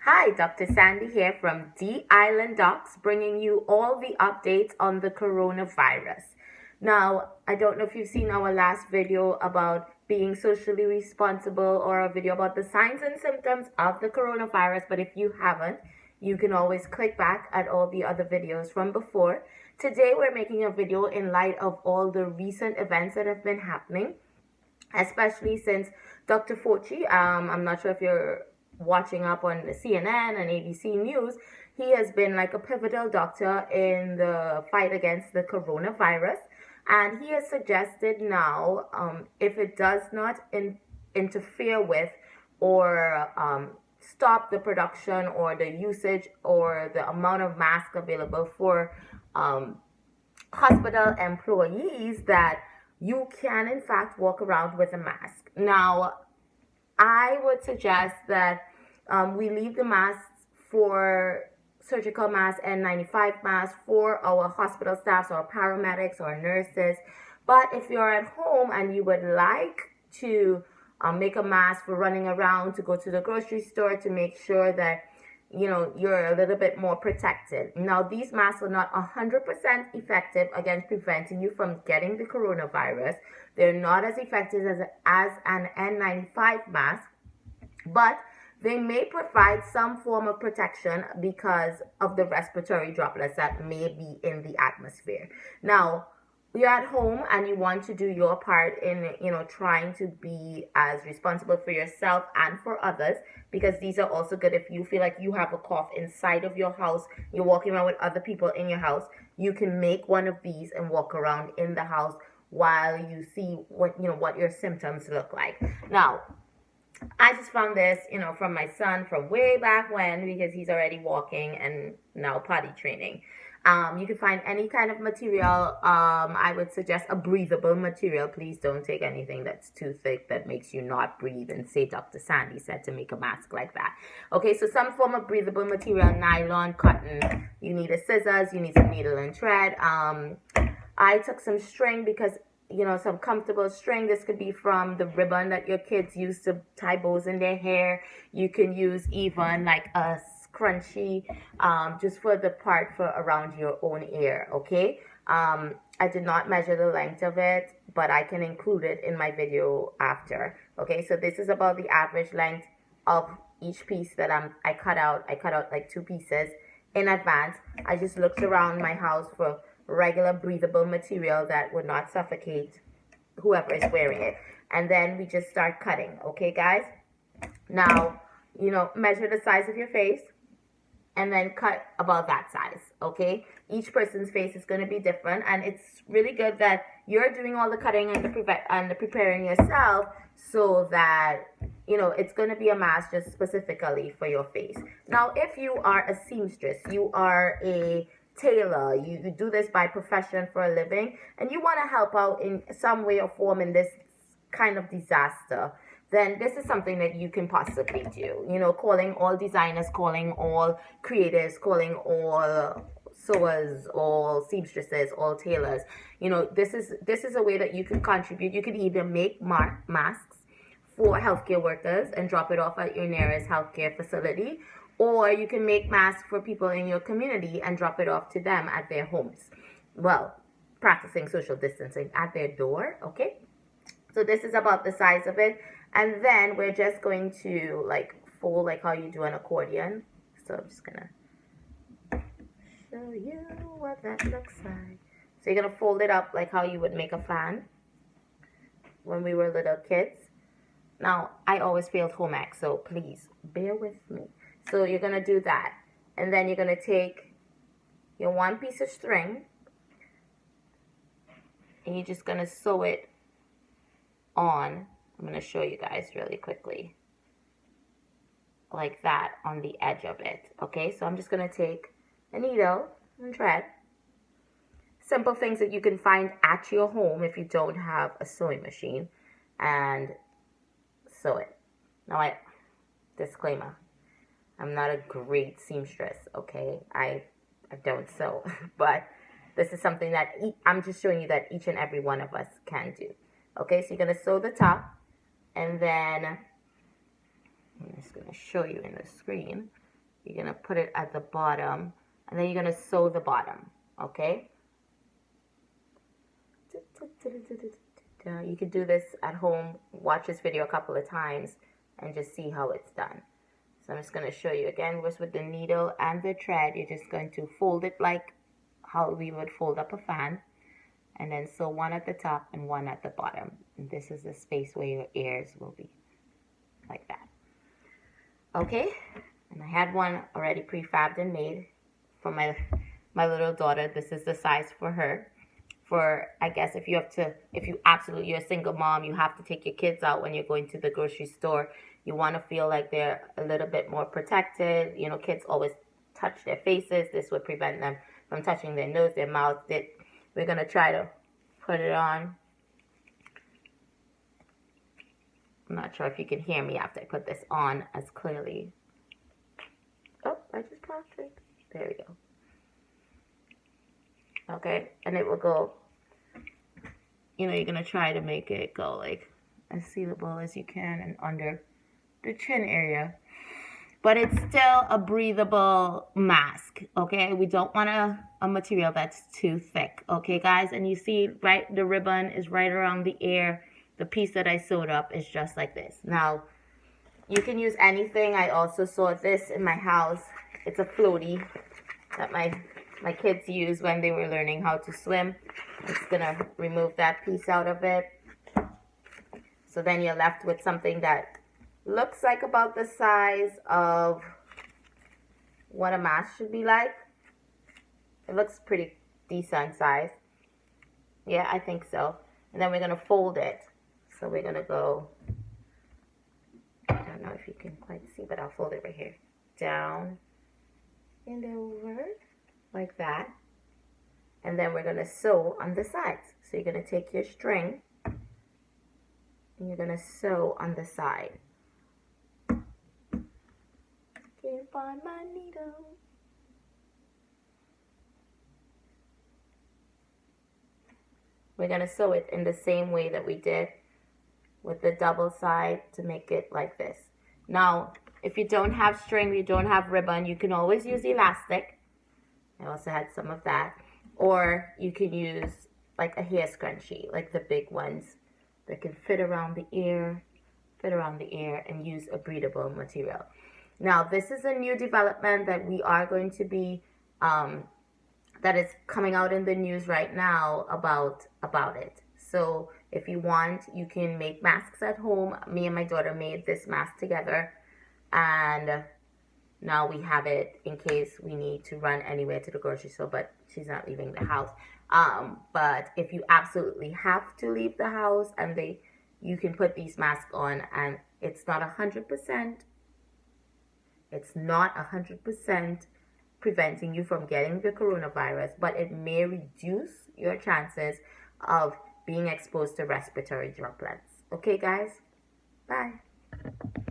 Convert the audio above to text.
Hi, Dr. Sandy here from D Island Docs, bringing you all the updates on the coronavirus. Now, I don't know if you've seen our last video about being socially responsible or a video about the signs and symptoms of the coronavirus, but if you haven't, you can always click back at all the other videos from before. Today, we're making a video in light of all the recent events that have been happening, especially since Dr. Fauci, I'm not sure if you're watching up on CNN and ABC News, he has been like a pivotal doctor in the fight against the coronavirus. And he has suggested now, if it does not interfere with or stop the production or the usage or the amount of masks available for hospital employees, that you can in fact walk around with a mask. Now, I would suggest that we leave the masks for surgical masks and N95 masks for our hospital staffs or paramedics or nurses. But if you're at home and you would like to make a mask for running around, to go to the grocery store, to make sure that you're a little bit more protected. Now, these masks are not 100% effective against preventing you from getting the coronavirus. They're not as effective as an N95 mask, but they may provide some form of protection because of the respiratory droplets that may be in the atmosphere. Now, you're at home and you want to do your part in trying to be as responsible for yourself and for others, because these are also good if you feel like you have a cough inside of your house, you're walking around with other people in your house, you can make one of these and walk around in the house while you see what your symptoms look like. Now, I just found this, from my son from way back when, because he's already walking and now potty training. You can find any kind of material. I would suggest a breathable material. Please don't take anything that's too thick that makes you not breathe and say Dr. Sandy said to make a mask like that. Okay, so some form of breathable material, nylon, cotton. You need a scissors, you need some needle and thread. I took some string because some comfortable string. This could be from the ribbon that your kids use to tie bows in their hair. You can use even like a scrunchie, just for the part for around your own ear. Okay. I did not measure the length of it, but I can include it in my video after. Okay, so this is about the average length of each piece that I cut out. I cut out like 2 pieces in advance. I just looked around my house for regular breathable material that would not suffocate whoever is wearing it, and then we just start cutting. Okay, guys? Now, measure the size of your face and then cut about that size. Okay, each person's face is going to be different, and it's really good that you're doing all the cutting and the preparing yourself, so that it's going to be a mask just specifically for your face. Now, if you are a seamstress, you are a tailor, you do this by profession for a living, and you want to help out in some way or form in this kind of disaster, then this is something that you can possibly do. Calling all designers, calling all creatives, calling all sewers, all seamstresses, all tailors. This is a way that you can contribute. You can either make masks for healthcare workers and drop it off at your nearest healthcare facility, or you can make masks for people in your community and drop it off to them at their homes. Well, practicing social distancing at their door. Okay, so this is about the size of it. And then we're just going to fold like how you do an accordion. So I'm just gonna show you what that looks like. So you're gonna fold it up like how you would make a fan when we were little kids. Now, I always failed home ec, so please bear with me. So you're gonna do that, and then you're gonna take your 1 piece of string and you're just gonna sew it on. I'm gonna show you guys really quickly, like that, on the edge of it. Okay, so I'm just gonna take a needle and thread. Simple things that you can find at your home if you don't have a sewing machine, and sew it. Now, disclaimer, I'm not a great seamstress, okay? I don't sew, but this is something that I'm just showing you that each and every one of us can do. Okay, so you're going to sew the top, and then I'm just going to show you in the screen. You're going to put it at the bottom, and then you're going to sew the bottom, okay? You could do this at home, watch this video a couple of times, and just see how it's done. So I'm just going to show you again, just with the needle and the thread, you're just going to fold it like how we would fold up a fan, and then sew one at the top and one at the bottom. And this is the space where your ears will be, like that. Okay, and I had one already prefabbed and made for my little daughter. This is the size for her. For, I guess, if you're a single mom, you have to take your kids out when you're going to the grocery store. You want to feel like they're a little bit more protected. You know, kids always touch their faces. This would prevent them from touching their nose, their mouth. We're going to try to put it on. I'm not sure if you can hear me after I put this on as clearly. Oh, I just popped it. There we go. Okay, and it will go, you know, you're going to try to make it go like as sealable as you can and under the chin area. But it's still a breathable mask, okay? We don't want a material that's too thick, okay, guys? And you see, right, the ribbon is right around the ear. The piece that I sewed up is just like this. Now, you can use anything. I also saw this in my house. It's a floaty that my kids use when they were learning how to swim. It's gonna remove that piece out of it. So then you're left with something that looks like about the size of what a mask should be like. It looks pretty decent size. Yeah, I think so. And then we're gonna fold it. So we're gonna go, I don't know if you can quite see, but I'll fold it right here. Down and over, like that. And then we're going to sew on the sides. So you're going to take your string and you're going to sew on the side. Can't find my needle. We're going to sew it in the same way that we did with the double side to make it like this. Now, if you don't have string, you don't have ribbon, you can always use elastic. I also had some of that. Or you can use like a hair scrunchie, like the big ones that can fit around the ear, and use a breathable material. Now, this is a new development that we are going to be, that is coming out in the news right now about it. So if you want, you can make masks at home. Me and my daughter made this mask together, and now we have it in case we need to run anywhere to the grocery store, but she's not leaving the house. But if you absolutely have to leave the house, and you can put these masks on, and it's not 100%. It's not 100% preventing you from getting the coronavirus, but it may reduce your chances of being exposed to respiratory droplets. Okay, guys? Bye.